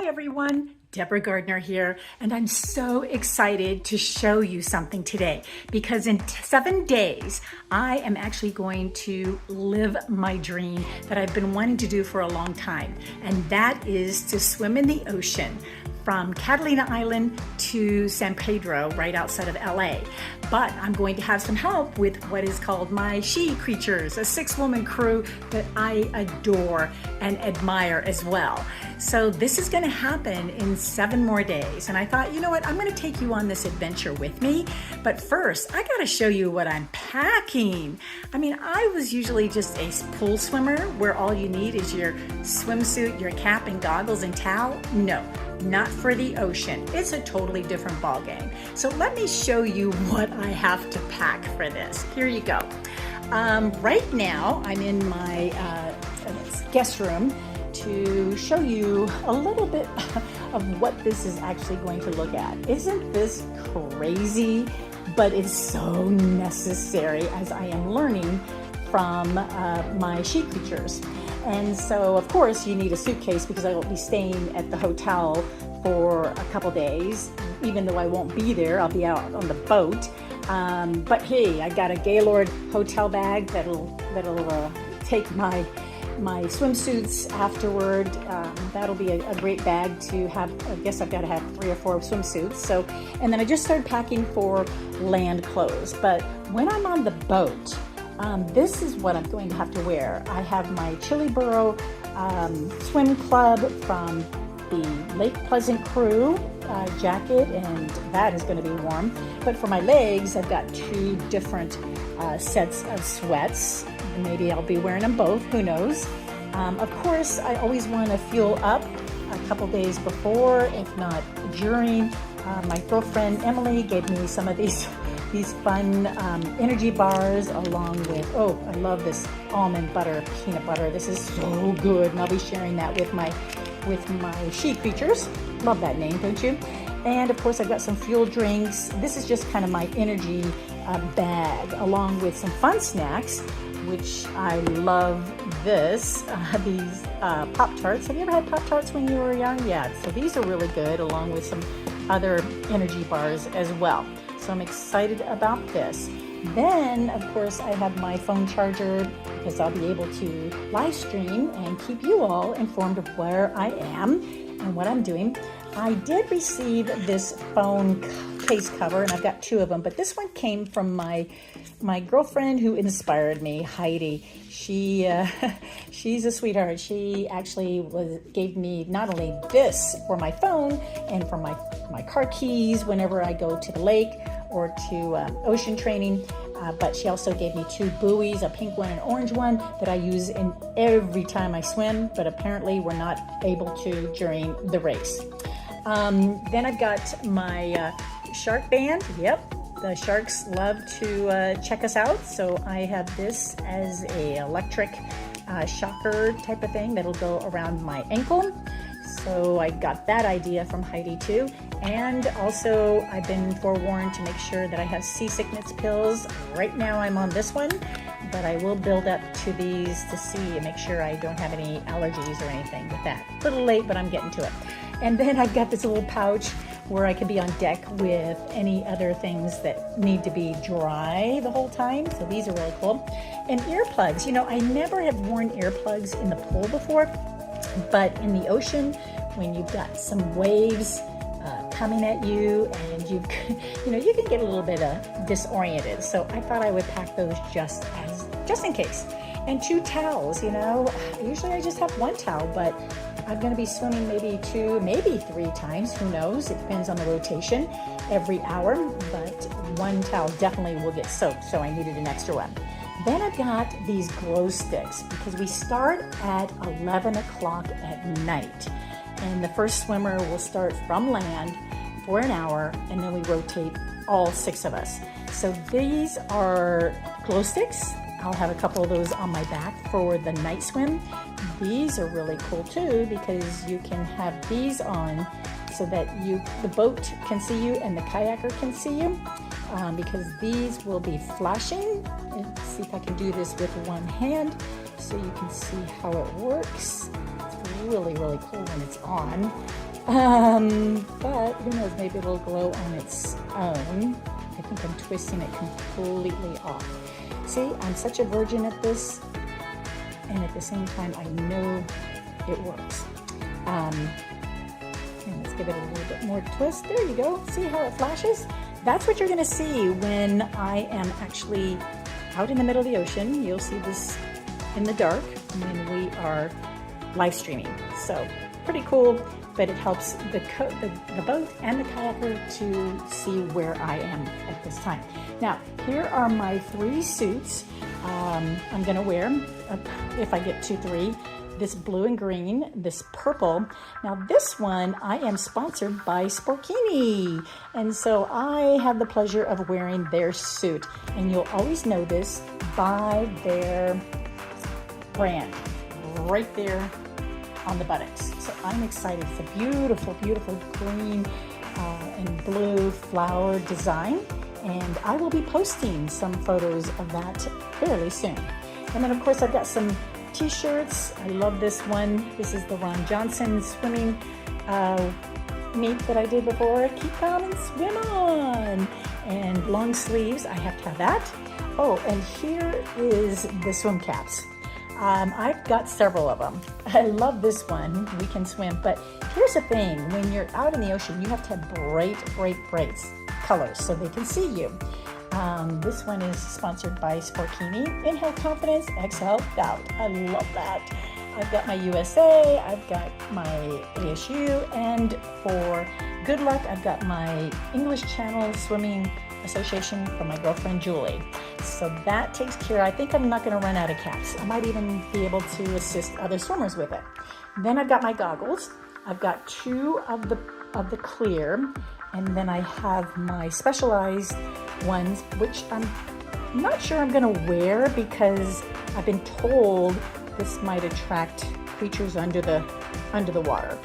everyone, Deborah Gardner here, and I'm so excited to show you something today because in 7 days, I am actually going to live my dream that I've been wanting to do for a long time, and that is to swim in the ocean from Catalina Island to San Pedro, right outside of LA. But I'm going to have some help with what is called my She Creatures, a 6-woman crew that I adore and admire as well. So this is gonna happen in 7 more days. And I thought, you know what, I'm gonna take you on this adventure with me. But first, I gotta show you what I'm packing. I mean, I was usually just a pool swimmer where all you need is your swimsuit, your cap and goggles and towel. No. Not for the ocean. It's a totally different ball game. So let me show you what I have to pack for this. Here you go. Right now, I'm in my guest room to show you a little bit of what this is actually going to look at. Isn't this crazy? But it's so necessary as I am learning from my She Creatures. And so, of course, you need a suitcase because I will be staying at the hotel for a couple days. Even though I won't be there, I'll be out on the boat. But hey, I got a Gaylord hotel bag that'll take my swimsuits afterward. That'll be a great bag to have. I guess I've got to have 3 or 4 swimsuits. So, and then I just started packing for land clothes. But when I'm on the boat, this is what I'm going to have to wear. I have my Chiliburo swim club from the Lake Pleasant crew jacket, and that is going to be warm. But for my legs, I've got 2 different sets of sweats. Maybe I'll be wearing them both, who knows. Of course, I always want to fuel up a couple days before, if not during. My girlfriend Emily gave me some of these fun energy bars along with, oh, I love this almond butter, peanut butter. This is so good, and I'll be sharing that with my She Creatures. Love that name, don't you? And of course, I've got some fuel drinks. This is just kind of my energy bag, along with some fun snacks, which I love this, these Pop-Tarts. Have you ever had Pop-Tarts when you were young? Yeah, so these are really good, along with some other energy bars as well. So I'm excited about this. Then, of course, I have my phone charger because I'll be able to live stream and keep you all informed of where I am and what I'm doing. I did receive this phone case cover, and I've got 2 of them, but this one came from my girlfriend who inspired me, Heidi. She's a sweetheart. She actually gave me not only this for my phone and for my car keys whenever I go to the lake or to ocean training, but she also gave me 2 buoys, a pink one and an orange one, that I use in every time I swim, but apparently we're not able to during the race. Then I've got my shark band. Yep, the sharks love to check us out, so I have this as a electric shocker type of thing that'll go around my ankle. So I got that idea from Heidi too. And also I've been forewarned to make sure that I have seasickness pills. Right now I'm on this one, but I will build up to these to see and make sure I don't have any allergies or anything with that. A little late, but I'm getting to it. And then I've got this little pouch where I can be on deck with any other things that need to be dry the whole time. So these are really cool. And earplugs. You know, I never have worn earplugs in the pool before, but in the ocean, when you've got some waves coming at you, and you can get a little bit disoriented. So I thought I would pack those just in case. And 2 towels. You know, usually I just have 1 towel, but I'm going to be swimming maybe 2, maybe 3 times. Who knows? It depends on the rotation every hour. But 1 towel definitely will get soaked, so I needed an extra one. Then I've got these glow sticks because we start at 11 o'clock at night. And the first swimmer will start from land for an hour, and then we rotate all 6 of us. So these are glow sticks. I'll have a couple of those on my back for the night swim. These are really cool too because you can have these on so that the boat can see you and the kayaker can see you, because these will be flashing. Let's see if I can do this with one hand so you can see how it works. It's really, really cool when it's on. But who knows, maybe it'll glow on its own. I think I'm twisting it completely off. See, I'm such a virgin at this, and at the same time, I know it works. And let's give it a little bit more twist. There you go. See how it flashes? That's what you're going to see when I am actually out in the middle of the ocean. You'll see this in the dark when we are live streaming. So pretty cool, but it helps the boat and the kayaker to see where I am at this time. Now, here are my 3 suits I'm going to wear if I get to 3. This blue and green, this purple. Now this one, I am sponsored by Sporkini. And so I have the pleasure of wearing their suit. And you'll always know this by their brand right there on the buttocks. So I'm excited. It's a beautiful, beautiful green and blue flower design. And I will be posting some photos of that fairly soon. And then of course I've got some t-shirts. I love this one. This is the Ron Johnson swimming meet that I did before. Keep calm and swim on. And long sleeves, I have to have that. Oh, and here is the swim caps. I've got several of them. I love this one. We can swim. But here's the thing. When you're out in the ocean, you have to have bright colors so they can see you. This one is sponsored by Sporkini. Inhale confidence, exhale doubt. I love that. I've got my USA, I've got my ASU, and for good luck, I've got my English Channel Swimming Association from my girlfriend Julie. So that takes care. I think I'm not going to run out of caps. I might even be able to assist other swimmers with it. Then I've got my goggles. I've got 2 of the clear. And then I have my specialized ones, which I'm not sure I'm going to wear because I've been told this might attract creatures under the water.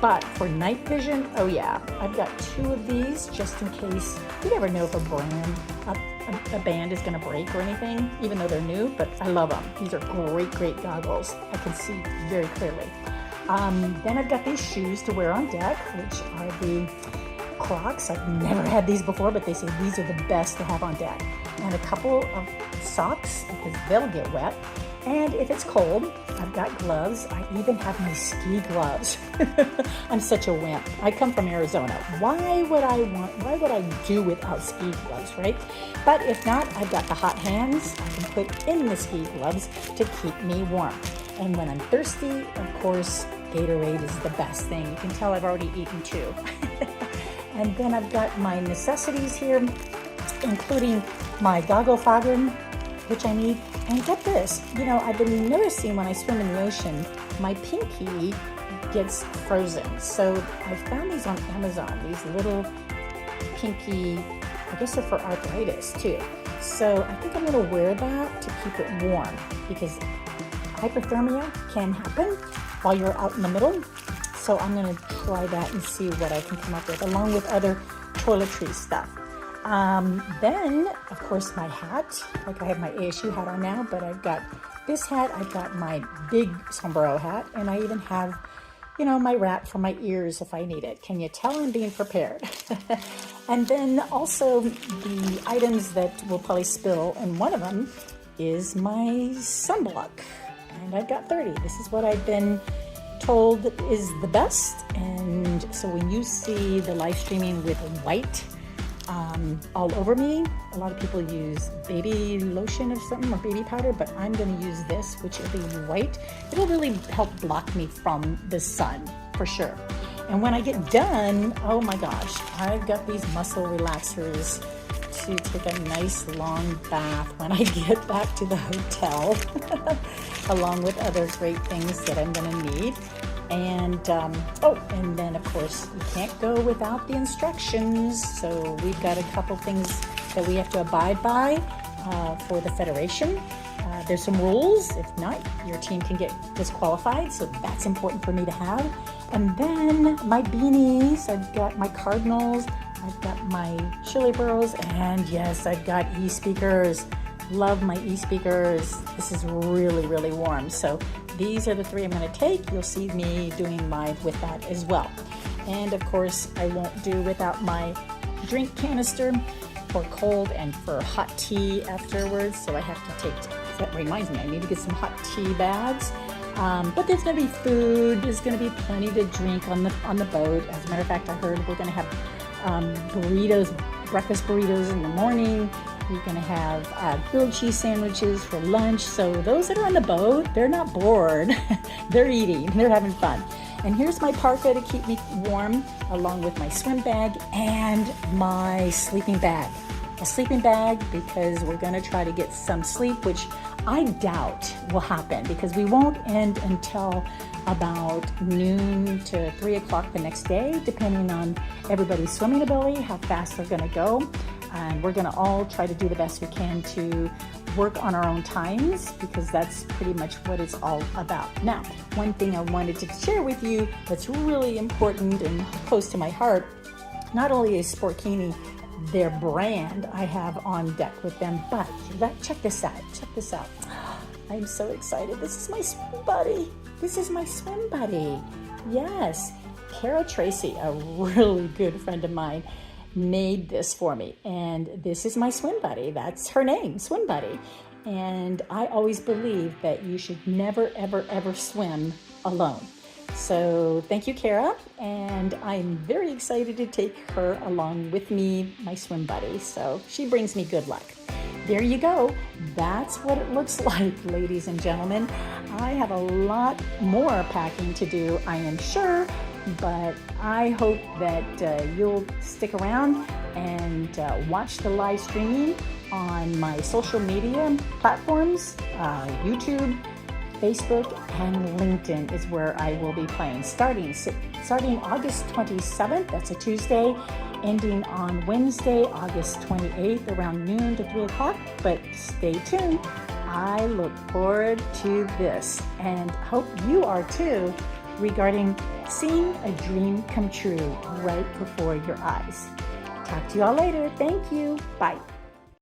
But for night vision, oh yeah, I've got 2 of these just in case. You never know if a band is going to break or anything, even though they're new, but I love them. These are great goggles. I can see very clearly. Then I've got these shoes to wear on deck, which are the Crocs. I've never had these before, but they say these are the best to have on deck. And a couple of socks because they'll get wet. And if it's cold, I've got gloves. I even have my ski gloves. I'm such a wimp. I come from Arizona. Why would I do without ski gloves, right? But if not, I've got the hot hands I can put in the ski gloves to keep me warm. And when I'm thirsty, of course, Gatorade is the best thing. You can tell I've already eaten 2. And then I've got my necessities here, including my goggle fogger, which I need. And get this, I've been noticing when I swim in the ocean, my pinky gets frozen. So I found these on Amazon, these little pinky, I guess they're for arthritis too. So I think I'm going to wear that to keep it warm because hypothermia can happen while you're out in the middle. So I'm going to try that and see what I can come up with, along with other toiletry stuff. Then, of course, my hat. Like I have my ASU hat on now, but I've got this hat. I've got my big sombrero hat, and I even have, my wrap for my ears if I need it. Can you tell I'm being prepared? And then also the items that will probably spill, and one of them is my sunblock. And I've got 30. This is what I've been told is the best. And so when you see the live streaming with white all over me, a lot of people use baby lotion or something, or baby powder, but I'm going to use this, which will be white. It'll really help block me from the sun for sure. And when I get done, oh my gosh, I've got these muscle relaxers to take a nice long bath when I get back to the hotel, along with other great things that I'm going to need. And and then of course you can't go without the instructions. So we've got a couple things that we have to abide by for the Federation. There's some rules. If not, your team can get disqualified. So that's important for me to have. And then my beanies. I've got my Cardinals. I've got my Chili Burros. And yes, I've got e-speakers. Love my e-speakers. This is really, really warm. So these are the 3 I'm going to take. You'll see me doing live with that as well. And of course, I won't do without my drink canister for cold and for hot tea afterwards. So I have to take, that reminds me, I need to get some hot tea bags. But there's going to be food. There's going to be plenty to drink on the boat. As a matter of fact, I heard we're going to have burritos, breakfast burritos in the morning. We're going to have grilled cheese sandwiches for lunch. So those that are on the boat, they're not bored. They're eating. They're having fun. And here's my parka to keep me warm, along with my swim bag and my sleeping bag. A sleeping bag because we're going to try to get some sleep, which I doubt will happen because we won't end until about noon to 3 o'clock the next day, depending on everybody's swimming ability, how fast they're going to go. And we're going to all try to do the best we can to work on our own times because that's pretty much what it's all about. Now, one thing I wanted to share with you that's really important and close to my heart, not only is Sportkini their brand I have on deck with them, but check this out. I'm so excited. This is my swim buddy. Yes, Kara Tracy, a really good friend of mine, made this for me, and this is my swim buddy. That's her name, Swim Buddy. And I always believe that you should never ever swim alone. So thank you, Kara, and I'm very excited to take her along with me, my swim buddy. So she brings me good luck. There you go. That's what it looks like, ladies and gentlemen. I have a lot more packing to do, I am sure, but I hope that you'll stick around and watch the live streaming on my social media platforms, YouTube, Facebook, and LinkedIn is where I will be playing. Starting August 27th, that's a Tuesday, ending on Wednesday, August 28th, around noon to 3 o'clock. But stay tuned. I look forward to this and hope you are too, regarding seeing a dream come true right before your eyes. Talk to you all later. Thank you. Bye.